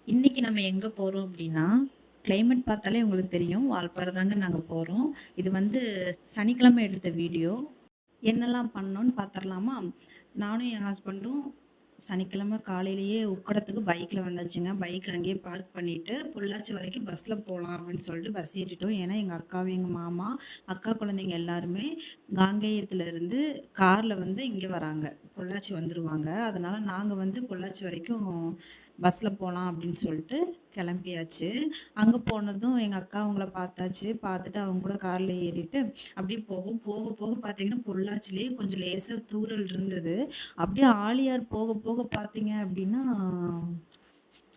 இன்னைக்கு நம்ம எங்க போறோம் அப்படின்னா, கிளைமேட் பார்த்தாலே உங்களுக்கு தெரியும். வால்பாறை தாங்க நாங்க போறோம். இது வந்து சனிக்கிழமை எடுத்த வீடியோ. என்னலாம் பண்ணோம்னு பார்த்துரலாமா? நானும் என் ஹஸ்பண்டும் சனிக்கிழமை காலையிலேயே உக்கடத்துக்கு பைக்ல வந்தாச்சுங்க. பைக் அங்கேயே பார்க் பண்ணிட்டு, பொள்ளாச்சி வரைக்கும் பஸ்ல போலாம் அப்படின்னு சொல்லிட்டு பஸ் ஏறிட்டோம். ஏன்னா, எங்க அக்காவும், எங்க மாமா, அக்கா குழந்தைங்க எல்லாருமே காங்கேயத்துல இருந்து கார்ல வந்து இங்க வராங்க. பொள்ளாச்சி வந்துருவாங்க. அதனால நாங்க வந்து பொள்ளாச்சி வரைக்கும் பஸ்ல போலாம் அப்படின்னு சொல்லிட்டு கிளம்பியாச்சு. அங்க போனதும் எங்க அக்கா அவங்கள பார்த்தாச்சு. பார்த்துட்டு அவங்க கூட கார்ல ஏறிட்டு அப்படியே போக போக பார்த்தீங்கன்னா, பொள்ளாச்சியிலேயே கொஞ்சம் லேசா தூறல் இருந்தது. அப்படியே ஆழியார் போக போக பார்த்தீங்க அப்படின்னா,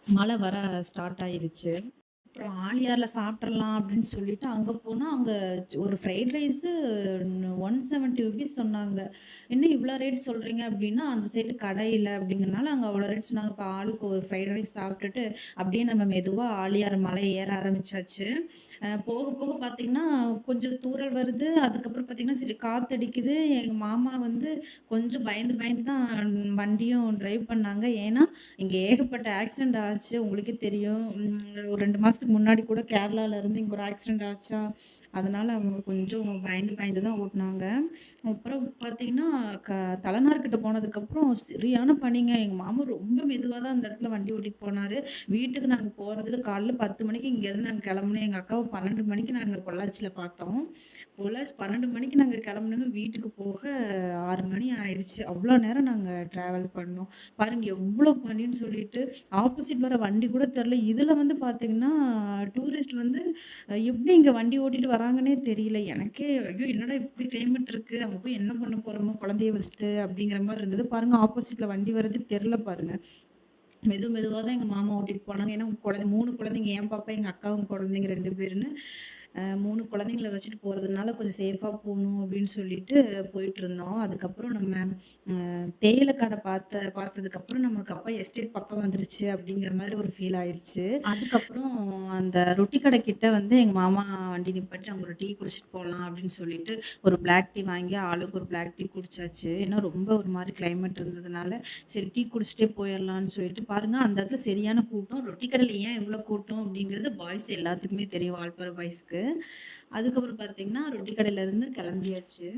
மழை வர ஸ்டார்ட் ஆயிருச்சு. அப்புறம் ஆழியார்ல சாப்பிட்றலாம் அப்படின்னு சொல்லிட்டு அங்க போனா, அங்க ஒரு ஃப்ரைட் ரைஸு ₹170 சொன்னாங்க. "என்ன இவ்ளோ ரேட் சொல்றீங்க?" அப்படின்னா, அந்த சைடு கடை இல்ல அப்படிங்கிறனால அங்க அவ்வளோ ரேட் சொன்னாங்க. இப்ப ஆளுக்கு ஒரு ஃப்ரைட் ரைஸ் சாப்பிட்டுட்டு, அப்படியே நம்ம மெதுவா ஆழியார் மலை ஏற ஆரம்பிச்சாச்சு. போக போக பார்த்தீங்கன்னா, கொஞ்சம் தூறல் வருது. அதுக்கப்புறம் பார்த்தீங்கன்னா, சரி காத்தடிக்குது. எங்க மாமா வந்து கொஞ்சம் பயந்து பயந்து தான் வண்டியும் டிரைவ் பண்ணாங்க. ஏன்னா, இங்க ஏகப்பட்ட ஆக்சிடென்ட் ஆச்சு. உங்களுக்கே தெரியும். ஒரு 2 மாசத்துக்கு முன்னாடி கூட கேரளால இருந்து இங்க ஒரு ஆக்சிடென்ட் ஆச்சா, அதனால அவங்க கொஞ்சம் பயந்து பயந்து தான் ஓட்டுனாங்க. அப்புறம் பார்த்தீங்கன்னா, க தலனார்கிட்ட போனதுக்கப்புறம் சரியான பனிங்க. எங்க மாமா ரொம்ப மெதுவா தான் அந்த இடத்துல வண்டி ஓட்டிட்டு போனாரு. வீட்டுக்கு நாங்க போறதுக்கு காலைல 10 மணிக்கு இங்கேருந்து நாங்க கிளம்புனோம். எங்க அக்காவ 12 மணிக்கு நாங்க பொள்ளாச்சியில பார்த்தோம். பொள்ளாச்சி 12 மணிக்கு நாங்க கிளம்புனோங்க. வீட்டுக்கு போக 6 மணி ஆயிருச்சு. அவ்ளோ நேரம் நாங்க டிராவல் பண்ணோம். பாருங்க எவ்ளோ பனின்னு சொல்லிட்டு, ஆப்போசிட் வர வண்டி கூட தெரியல. இதுல வந்து பார்த்தீங்கன்னா, டூரிஸ்ட் வந்து எப்படி இங்க வண்டி ஓட்டிட்டு வராங்கன்னே தெரியல. எனக்கே ஐயோ! என்னடா இப்படி கிளைமேட் இருக்கு. அங்க போய் என்ன பண்ண போறோமோ குழந்தைய வச்சுட்டு அப்படிங்கிற மாரி இருந்தது. பாருங்க ஆப்போசிட்ல வண்டி வரது தெரியல பாருங்க. மெதுவா தான் எங்க மாமா ஓட்டிட்டு போனாங்க. ஏன்னா 3 குழந்தைங்க என் பாப்பா, எங்க அக்காவும் குழந்தைங்க 2 பேருன்னு 3 குழந்தைங்கள வச்சுட்டு போறதுனால கொஞ்சம் சேஃபா போணும் அப்படின்னு சொல்லிட்டு போயிட்டுருந்தோம். அதுக்கப்புறம் நம்ம தேயில கடை பார்த்ததுக்கப்புறம் நமக்கு அப்பா எஸ்டேட் பக்கம் வந்துருச்சு அப்படிங்கிற மாரி ஒரு ஃபீல் ஆயிருச்சு. அதுக்கப்புறம் அந்த ரொட்டி கடை கிட்ட வந்து எங்க மாமா வண்டி நிப்பாட்டி அங்க ஒரு டீ குடிச்சிட்டு போலாம் அப்படின்னு சொல்லிட்டு, ஒரு பிளாக் டீ வாங்கி ஆளுக்கு ஒரு பிளாக் டீ குடிச்சாச்சு. ஏன்னா ரொம்ப ஒரு மாரி கிளைமேட் இருந்ததுனால, சரி டீ குடிச்சிட்டே போயிரலான்னு சொல்லிட்டு பாருங்க, அந்த இடத்துல சரியான கூட்டம். ரொட்டி கடையில ஏன் இவ்ளோ கூட்டம் அப்படிங்கிறது பாய்ஸ் எல்லாத்துக்குமே தெரியும். வால்பாறை பாய்ஸ்க்கு. அதுக்கப்புறம் பார்த்தீங்கன்னா, ரொட்டி கடையிலருந்து கிளம்பியாச்சு.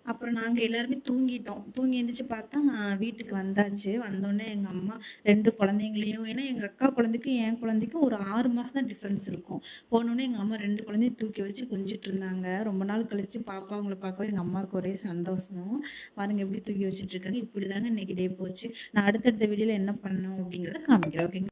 அப்புறம் நாங்க எல்லாருமே தூங்கிட்டோம். தூங்கி எந்திரிச்சு பார்த்தா, வீட்டுக்கு வந்தாச்சு. வந்தோனே எங்க அம்மா 2 குழந்தைங்களையும் ஏன்னா எங்க அக்கா குழந்தைக்கும், என் குழந்தைக்கும் ஒரு 6 மாசம் தான் டிஃபரன்ஸ் இருக்கும். போனோனே எங்க அம்மா 2 குழந்தையும் தூக்கி வச்சு கொஞ்சிட்டு இருந்தாங்க. ரொம்ப நாள் கழிச்சு பாப்பா அவங்கள பார்க்கவே எங்க அம்மாவுக்கு ஒரே சந்தோஷம். பாருங்க எப்படி தூக்கி வச்சுட்டு இருக்காங்க. இப்படிதாங்க இன்னைக்கு டே போச்சு. நான் அடுத்தடுத்த வீடியோல என்ன பண்ணோம் அப்படிங்கிறத காமிக்கிறேன். ஓகேங்களா?